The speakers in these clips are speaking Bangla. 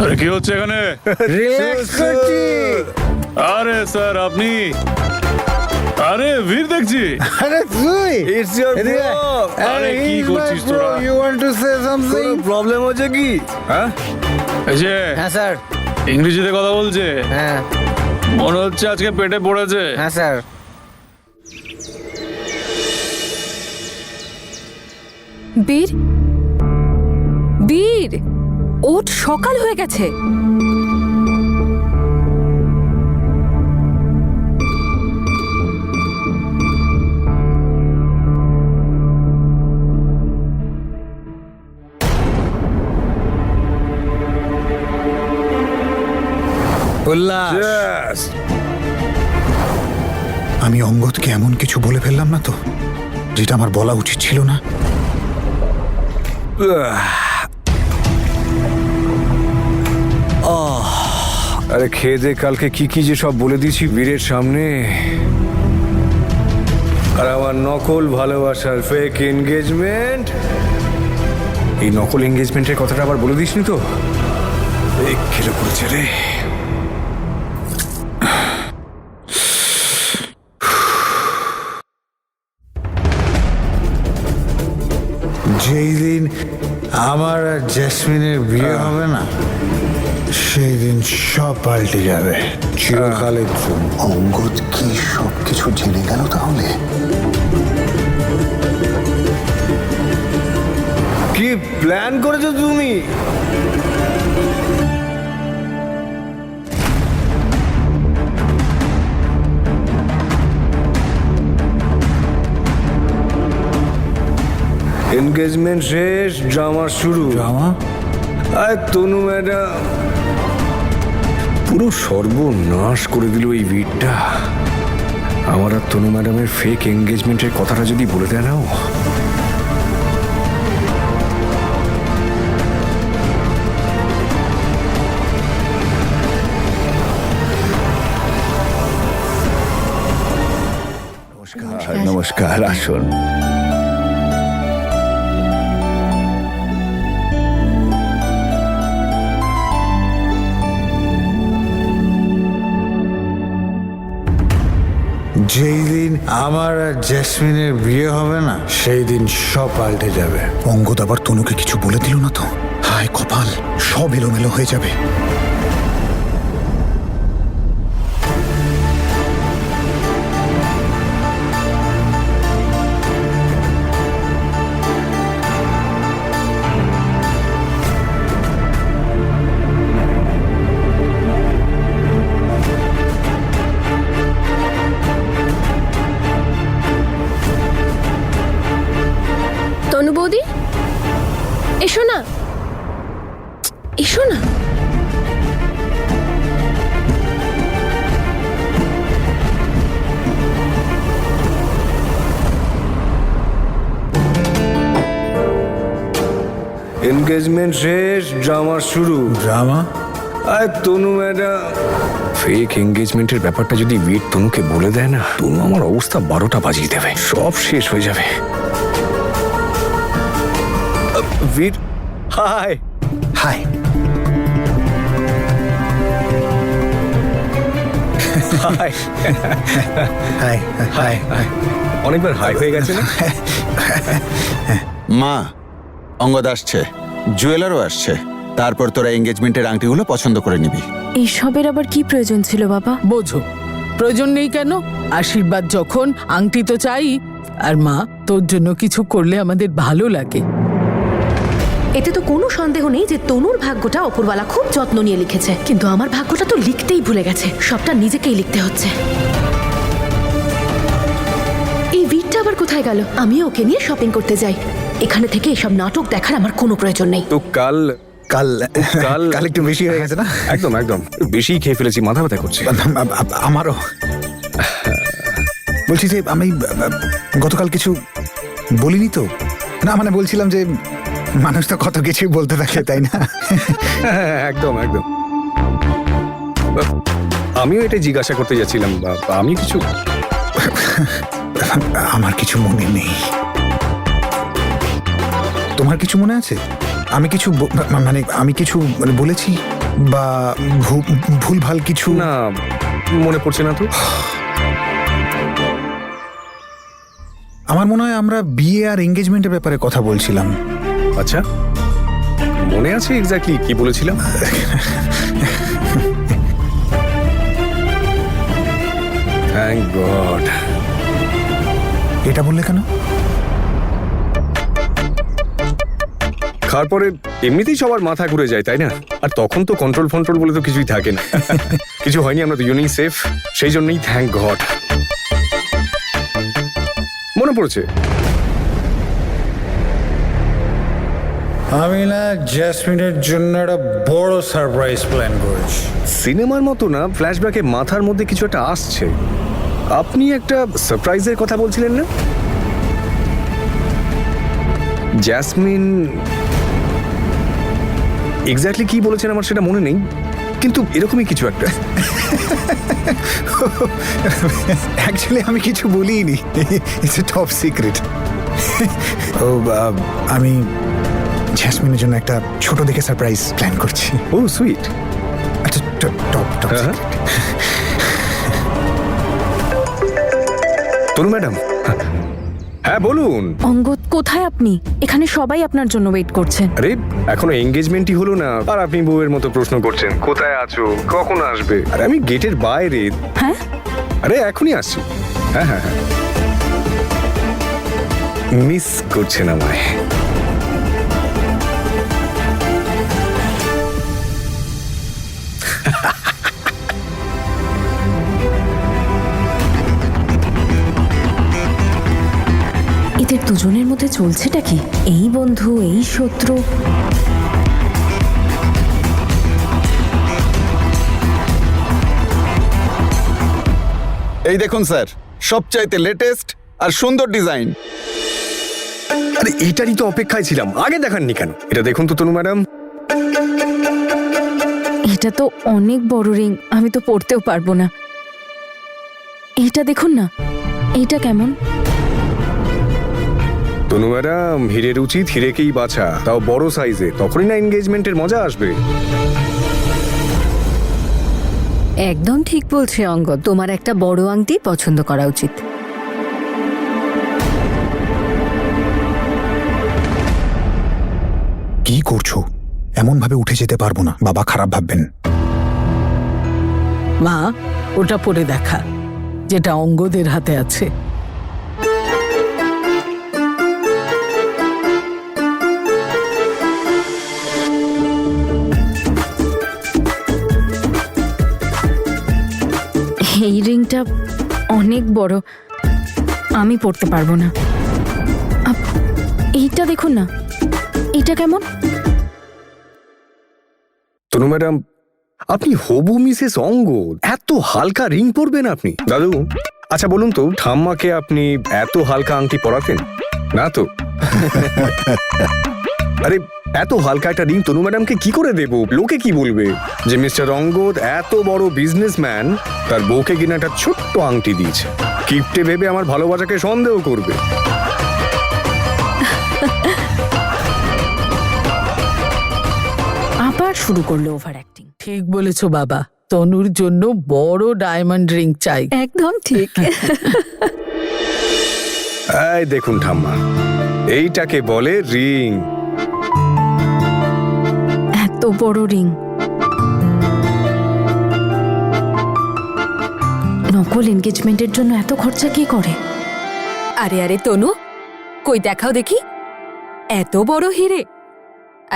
আরে কি হচ্ছে এখানে? রিল্যাক্স করছি। আরে স্যার আপনি, আরে বীর দেখছি। আরে তুই ইটস ইওর এদিকে আয়। ব্রো। আরে কি he's my করছিস bro. তোরা? You want to say something? কোনো প্রবলেম হচ্ছে কি? হ্যাঁ, এই যে হ্যাঁ স্যার। ইংরেজিতে কথা বলছে, হ্যাঁ মনে হচ্ছে আজকে পেটে পড়েছে। হ্যাঁ স্যার। বীর, বীর, ওঠ, সকাল হয়ে গেছে। উল্লাস। Yes. আমি অঙ্গদকে এমন কিছু বলে ফেললাম না তো, যেটা আমার বলা উচিত ছিল না? আরে খেয়ে দে, কালকে কি কি যে সব বলে দিয়েছি বীরের সামনে। আর আমার নকল ভালোবাসার ফেক এনগেজমেন্ট, এই নকল এনগেজমেন্টের কথাটা আবার বলে দিসনি তো? এই খেলে পড়েছে রে। যেই দিন আমার আর জেসমিনের বিয়ে হবে না, সেই দিন সব পাল্টে যাবে চিরকালের জন্য। অঙ্গদ কি সব কিছু জেনে গেল তাহলে? কি প্ল্যান করেছো তুমি? এনগেজমেন্ট শেষ, ড্রামা শুরু। ড্রামা? আর তনু ম্যাডাম পুরো সর্বনাশ করে দিল এই ভিড়টা। আমার আর তনু ম্যাডামের ফেক এনগেজমেন্টের কথাটা যদি বলে দেয় না ও। নমস্কার, আসুন। যেই দিন আমার আর জেসমিনের বিয়ে হবে না, সেই দিন সব পাল্টে যাবে। অঙ্গদ আবার তনুকে কিছু বলে দিল না তো? হায় কপাল, সব এলোমেলো হয়ে যাবে। তনু বৌদি, এসো না, এসো না। এনগেজমেন্ট শেষ, ড্রামা শুরু। ড্রামা? আর তনু ম্যাডাম ফেক এনগেজমেন্টের ব্যাপারটা যদি বীর তনুকে বলে দেয় না, তনু আমার অবস্থা 12টা বাজিয়ে দেবে, সব শেষ হয়ে যাবে। বীর, হাই। হাই। হাই হাই হাই হাই। অনেকবার হাই হয়ে গেছে না? মা, অঙ্গদ আসছে, জুয়েলারও আসছে, তারপর তোরা এঙ্গেজমেন্টের আংটিগুলো পছন্দ করে নিবি। এইসবের আবার কি প্রয়োজন ছিল বাবা? বোঝো, প্রয়োজন নেই কেন? আশীর্বাদ যখন, আংটি তো চাই। আর মা, তোর জন্য কিছু করলে আমাদের ভালো লাগে। এতে তো কোনো সন্দেহ নেই যে তনুর ভাগ্যটা ওপরওয়ালা খুব যত্ন নিয়ে লিখেছে, কিন্তু আমার ভাগ্যটা তো লিখতেই ভুলে গেছে, সবটা নিজেকেই লিখতে হচ্ছে। এই ভিড়টা আবার কোথায় গেল? আমি ওকে নিয়ে শপিং করতে যাই। এখানে থেকে এসব নাটক দেখার আমার কোনো প্রয়োজন নেই। তো কাল কাল কাল কাল একটু বেশি হয়ে গেছে না? একদম একদম বেশি খেয়ে ফেলেছি, মাথা ব্যথা করছে। আমারও। বলছি যে আমি গতকাল কিছু বলিনি তো? না মানে বলছিলাম যে মানুষ তো কত কিছুই বলতে থাকে, তাই না? একদম একদম। আমিও এটা জিজ্ঞাসা করতে যাচ্ছিলাম, আমি কিছু আমার কিছু মনে নেই। তোমার কিছু মনে আছে? আমি কিছু মানে বলেছি? বা ভুলভাল কিছু? না, মনে পড়ছে না তো। আমার মনে হয় আমরা বিয়ে আর এঙ্গেজমেন্টের ব্যাপারে কথা বলছিলাম। আচ্ছা, মনে আছে এক্স্যাক্টলি কি বলেছিলাম? Thank god. এটা বললে কেন? খাওয়ার পরে এমনিতেই সবার মাথা ঘুরে যায়, তাই না? আর তখন তো কন্ট্রোল ফন্ট্রোল বলে তো কিছুই থাকে না। কিছু হয়নি, আমরা দুজনেই সেফ, সেই জন্যই থ্যাংক গড। মনে পড়ছে। আমি না জ্যাসমিনের জন্য একটা বড় সারপ্রাইজ প্ল্যান করেছি। সিনেমার মতো না, ফ্ল্যাশব্যাকে মাথার মধ্যে কিছু একটা আসছে। আপনি একটা সারপ্রাইজের কথা বলছিলেন না? জ্যাসমিন এক্স্যাক্টলি কি বলেছেন আমার সেটা মনে নেই, কিন্তু এরকমই কিছু একটা। অ্যাকচুয়ালি আমি কিছু বলিনি, ইটস এ টপ সিক্রেট। ও আমি জ্যাসমিনের জন্য একটা ছোট দেখে সারপ্রাইজ প্ল্যান করছি। ও সুইট। আচ্ছা, টপ টপ হ্যাঁ। তনু ম্যাডাম, হ্যাঁ বলুন। অঙ্গদ, কোথায় আপনি? এখানে সবাই আপনার জন্য ওয়েট করছেন। আরে এখনো এঙ্গেজমেন্টই হলো না আর আপনি বউয়ের মতো প্রশ্ন করছেন কোথায় আছো, কখন আসবে? আরে আমি গেটের বাইরে। হ্যাঁ? আরে এখনই আসছি। হ্যাঁ হ্যাঁ হ্যাঁ। মিস করছেন আমায়? এদের দুজনের মধ্যে চলছেটা কি? এই বন্ধু, এই শত্রু। এই দেখুন স্যার, সবচাইতে লেটেস্ট আর সুন্দর ডিজাইন। আরে এইটারই তো অপেক্ষায় ছিলাম, আগে দেখাননি কেন? এটা দেখুন তো তনু ম্যাডাম। এটা তো অনেক বড় রিং, আমি তো পড়তেও পারবো না। এইটা দেখুন না, এইটা কেমন? তনু ম্যাডাম, হিরের উচিত হিরেকেই বাছা, তাও বড় সাইজে, তখনই না এনগেজমেন্টের মজা আসবে। একদম ঠিক বলছে অঙ্গদ, তোমার একটা বড় আংটি পছন্দ করা উচিত। কি করছো? এমন ভাবে উঠে যেতে পারবো না, বাবা খারাপ ভাববেন। মা, ওটা পরে দেখা যেটা অঙ্গদের হাতে আছে। এই রিংটা অনেক বড়, আমি পড়তে পারবো না। এইটা দেখুন না, এটা কেমন? তনু ম্যাডাম, আপনি হবু মিসেস অঙ্গদ, এত হালকা রিং পরবেন আপনি? দাদু, আচ্ছা বলুন তো, ঠাম্মাকে আপনি এত হালকা আংটি পরাতেন না তো? আরে এত হালকা একটা রিং তনু ম্যাডামকে কি করে দেব? লোকে কি বলবে যে মিস্টার অঙ্গদ এত বড় বিজনেসম্যান, তার বউকে কিনা একটা ছোট্ট আংটি দিয়েছে। কিপটে ভেবে আমার ভালোবাসাকে সন্দেহ করবে। আবার শুরু করলো ওভার অ্যাক্টিং। ঠিক বলেছো বাবা, তনুর জন্য বড় ডায়মন্ড রিং চাই। একদম ঠিক। এই দেখুন ঠাম্মা, এইটাকে বলে রিং। এত বড় রিং, নকল এনগেজমেন্টের জন্য এত খরচা কে করে? আরে আরে তনু, কই দেখাও দেখি, এত বড় হিরে।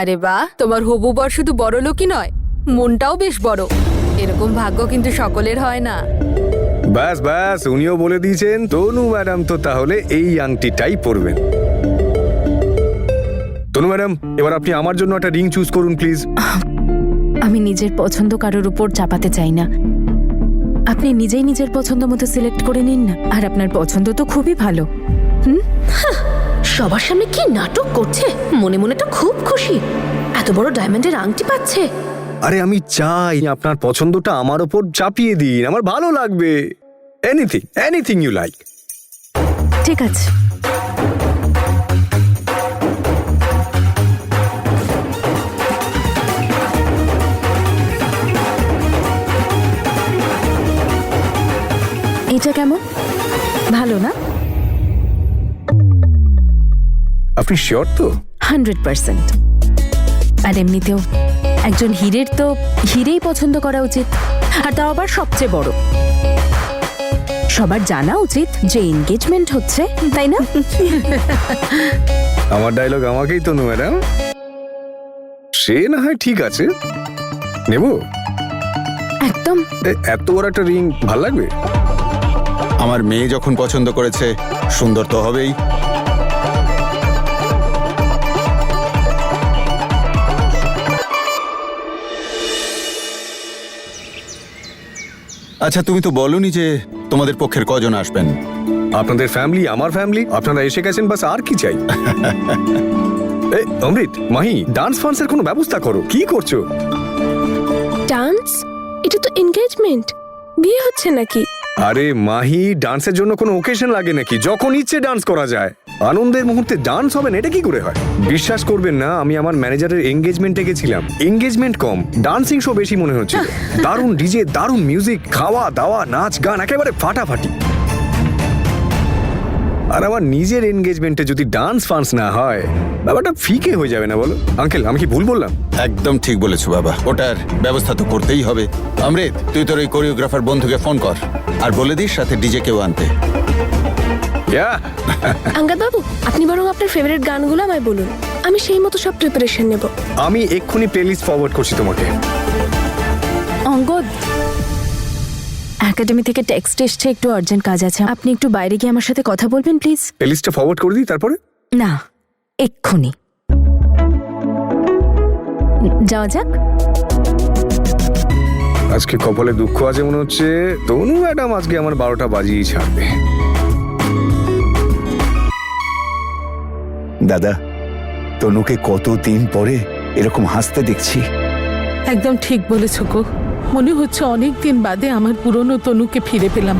আরে বাহ, তোমার হবু বর শুধু বড় লোকই নয়, মনটাও বেশ বড়। এরকম ভাগ্য কিন্তু সকলের হয় না। ব্যাস ব্যাস, উনিও বলে দিয়েছেন তনু ম্যাডাম তো তাহলে এই আংটিটাই পরবেন। তনু ম্যাডাম, এবার আপনি আমার জন্য একটা রিং চুজ করুন প্লিজ। আমি নিজের পছন্দ কারোর উপর চাপাতে চাই না, আপনি নিজেই নিজের পছন্দ মতো সিলেক্ট করে নিন না। আর আপনার পছন্দ তো খুবই ভালো। সবার সামনে কি নাটক করছে, মনে মনে তো খুব খুশি, এত বড় ডায়মন্ডের আংটি পাচ্ছে। আরে আমি চাই আপনার পছন্দটা আমার ওপর চাপিয়ে দিন, আমার ভালো লাগবে। Anything anything you like. ঠিক আছে। কেমন? ভালো না? আপনি শিওর তো? 100%। আর এমনিতেও একজন হীরের তো হীরেই পছন্দ করা উচিত, আর তাও আবার সবচেয়ে বড়। সবার জানা উচিত যে এনগেজমেন্ট হচ্ছে, তাই না? আমার ডায়লগ আমাকেই তনু ম্যাডাম। সে না হয় ঠিক আছে, নেব। একদম। এত বড় একটা রিং ভাল লাগবে? আমার মেয়ে যখন পছন্দ করেছে, সুন্দর তো হবেই। আচ্ছা, তুমি তো বলনি যে তোমাদের পক্ষের কজন আসবেন। আপনাদের ফ্যামিলি, আমার ফ্যামিলি, আপনারা এসে গেছেন, বাস আর কি চাই? এই অমৃত, মাহি, ডান্স ফান্সের কোনো ব্যবস্থা করো। কি করছো? ডান্স? এটা তো এনগেজমেন্ট, বিয়ে হচ্ছে নাকি? আরে মাহি, ডান্সের জন্য কোনো ওকেশন লাগে নাকি? যখন ইচ্ছে ডান্স করা যায়। আনন্দের মুহূর্তে ডান্স হবে না, এটা কি করে হয়? বিশ্বাস করবেন না, আমি আমার ম্যানেজারের এঙ্গেজমেন্টে গেছিলাম। এঙ্গেজমেন্ট কম, ডান্সিং শো বেশি মনে হচ্ছিল। দারুণ ডিজে, দারুণ মিউজিক, খাওয়া দাওয়া, নাচ গান একেবারে ফাটাফাটি। আর আমার নিজের এনগেজমেন্টে যদি ডান্স ফান্স না হয়, ব্যাপারটা ফিকে হয়ে যাবে না বলো? আঙ্কেল, আমি কি ভুল বললাম? একদম ঠিক বলেছো বাবা, ওটার ব্যবস্থা তো করতেই হবে। অমৃত, তুই তোর ওই কোরিওগ্রাফার বন্ধুকে ফোন কর আর বলে দিস সাথে ডিজে কেউ আনতে। আঙ্গাদ বাবু, আপনি বরং আপনার ফেভারিট গানগুলো আমায় বলুন, আমি সেই মতো সব প্রিপারেশন নেব। আমি এক্ষুনি প্লেলিস্ট ফরওয়ার্ড করছি তোমাকে। অঙ্গদ, একাডেমি থেকে টেক্সট এসছে, একটু আর্জেন্ট কাজ আছে। আপনি একটু বাইরে গিয়ে আমার সাথে কথা বলবেন প্লিজ? প্লেলিস্টটা ফরওয়ার্ড করে দিই তারপরে? না, এক্ষুনি যাওয়া যাক। আজকে কপালে দুঃখ আছে মনে হচ্ছে। তনু ম্যাডাম আজকে আমার 12টা বাজিয়ে ছাড়বে। দাদা, তনুকে কতদিন পরে এরকম হাসতে দেখছি। একদম ঠিক বলেছো গো, মনে হচ্ছে অনেক দিন বাদে আমার পুরনো তনুকে ফিরে পেলাম।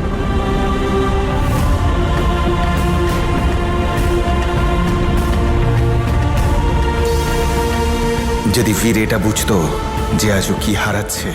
যদি ফিরে এটা বুঝতো যে আজও কি হারাচ্ছে।